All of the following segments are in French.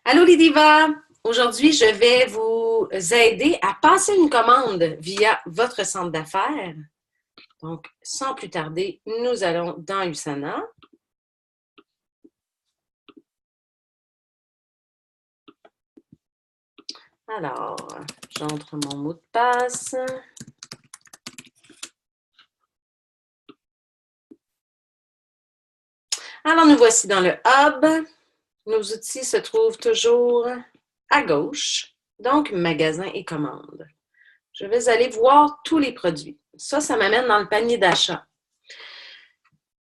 Allô les divas! Aujourd'hui, je vais vous aider à passer une commande via votre centre d'affaires. Donc, sans plus tarder, nous allons dans Usana. Alors, j'entre mon mot de passe. Alors, nous voici dans le hub. Nos outils se trouvent toujours à gauche, donc magasin et commandes. Je vais aller voir tous les produits. Ça m'amène dans le panier d'achat.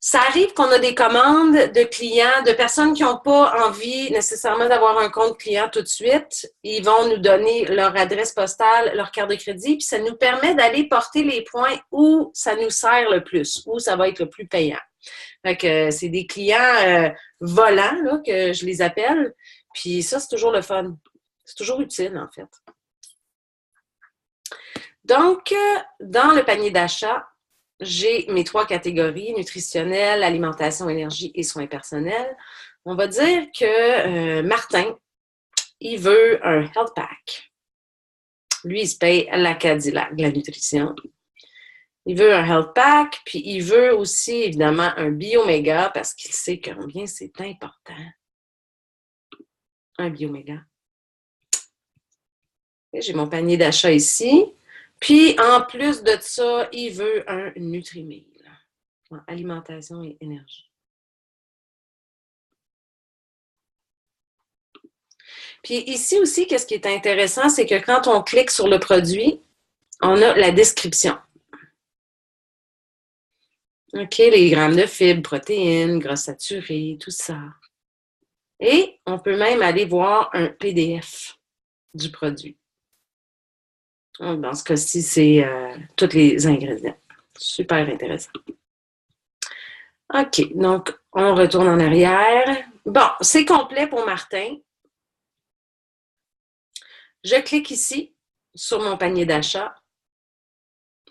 Ça arrive qu'on a des commandes de clients, de personnes qui n'ont pas envie nécessairement d'avoir un compte client tout de suite. Ils vont nous donner leur adresse postale, leur carte de crédit, puis ça nous permet d'aller porter les points où ça nous sert le plus, où ça va être le plus payant. Fait que c'est des clients volants, là, que je les appelle. Puis ça, c'est toujours le fun. C'est toujours utile, en fait. Donc, dans le panier d'achat, j'ai mes 3 catégories, nutritionnelle, alimentation, énergie et soins personnels. On va dire que Martin, il veut un health pack. Lui, il se paye la Cadillac, de la nutrition. Il veut un health pack, puis il veut aussi, évidemment, un Bioméga parce qu'il sait combien c'est important. Un Bioméga. J'ai mon panier d'achat ici. Puis, en plus de ça, il veut un Nutrimil. Alimentation et énergie. Puis ici aussi, qu'est-ce qui est intéressant, c'est que quand on clique sur le produit, on a la description. OK, les grammes de fibres, protéines, gras saturés, tout ça. Et on peut même aller voir un PDF du produit. Donc, dans ce cas-ci, c'est tous les ingrédients. Super intéressant. OK, donc on retourne en arrière. Bon, c'est complet pour Martin. Je clique ici sur mon panier d'achat.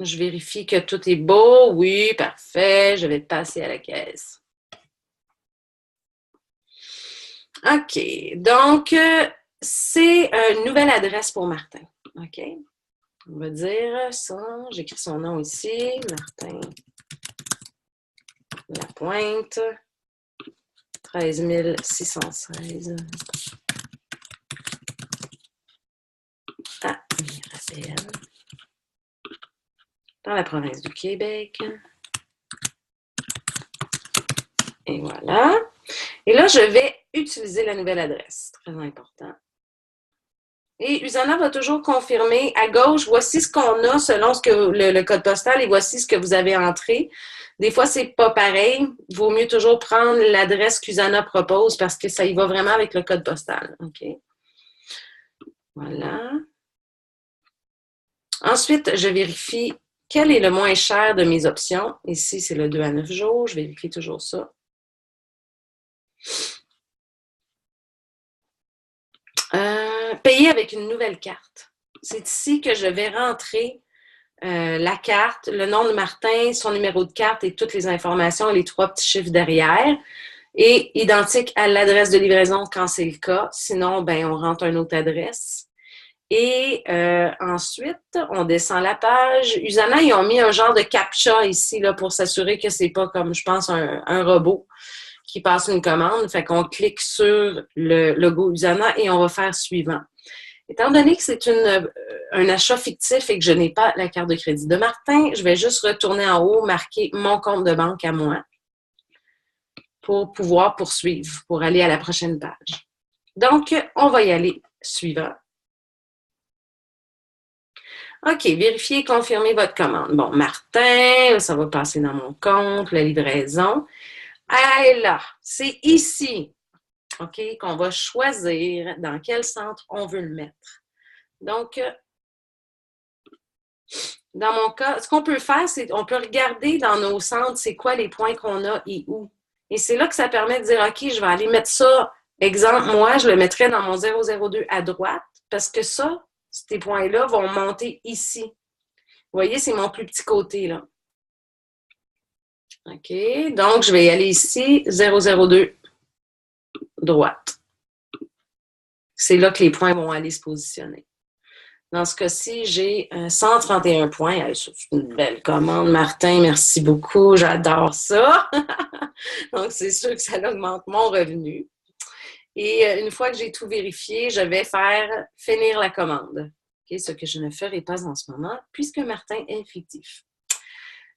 Je vérifie que tout est beau. Oui, parfait. Je vais passer à la caisse. OK. Donc, c'est une nouvelle adresse pour Martin. OK. On va dire ça. J'écris son nom ici. Martin Lapointe. 13 616. Ah, Mirabel. Dans la province du Québec. Et voilà. Et là, je vais utiliser la nouvelle adresse. Très important. Et Usana va toujours confirmer à gauche, voici ce qu'on a selon ce que le code postal et voici ce que vous avez entré. Des fois, c'est pas pareil. Il vaut mieux toujours prendre l'adresse qu'Usana propose parce que ça y va vraiment avec le code postal. OK. Voilà. Ensuite, je vérifie quel est le moins cher de mes options. Ici, c'est le 2 à 9 jours. Je vérifie toujours ça. Payer avec une nouvelle carte. C'est ici que je vais rentrer la carte, le nom de Martin, son numéro de carte et toutes les informations et les 3 petits chiffres derrière. Et identique à l'adresse de livraison quand c'est le cas. Sinon, ben, on rentre une autre adresse. Et ensuite, on descend la page. Usana, ils ont mis un genre de captcha ici là, pour s'assurer que c'est pas comme, je pense, un robot qui passe une commande. Fait qu'on clique sur le logo Usana et on va faire suivant. Étant donné que c'est un achat fictif et que je n'ai pas la carte de crédit de Martin, je vais juste retourner en haut, marquer mon compte de banque à moi pour pouvoir poursuivre, pour aller à la prochaine page. Donc, on va y aller suivant. OK, vérifiez et confirmez votre commande. Bon, Martin, ça va passer dans mon compte, la livraison. Et là, c'est ici, OK, qu'on va choisir dans quel centre on veut le mettre. Donc, dans mon cas, ce qu'on peut faire, c'est qu'on peut regarder dans nos centres, c'est quoi les points qu'on a et où. Et c'est là que ça permet de dire, OK, je vais aller mettre ça. Exemple, moi, je le mettrais dans mon 002 à droite parce que ça, ces points-là vont monter ici. Vous voyez, c'est mon plus petit côté, là. OK, donc je vais y aller ici, 002, droite. c'est là que les points vont aller se positionner. Dans ce cas-ci, j'ai 131 points. C'est une belle commande, Martin. Merci beaucoup. J'adore ça. Donc, c'est sûr que ça augmente mon revenu. Et une fois que j'ai tout vérifié, je vais faire finir la commande. Okay, ce que je ne ferai pas en ce moment, puisque Martin est fictif.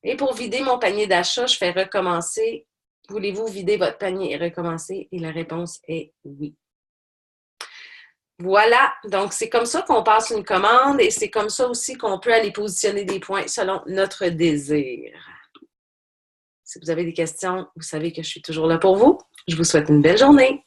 Et pour vider mon panier d'achat, je fais recommencer. Voulez-vous vider votre panier et recommencer? Et la réponse est oui. Voilà, donc c'est comme ça qu'on passe une commande et c'est comme ça aussi qu'on peut aller positionner des points selon notre désir. Si vous avez des questions, vous savez que je suis toujours là pour vous. Je vous souhaite une belle journée.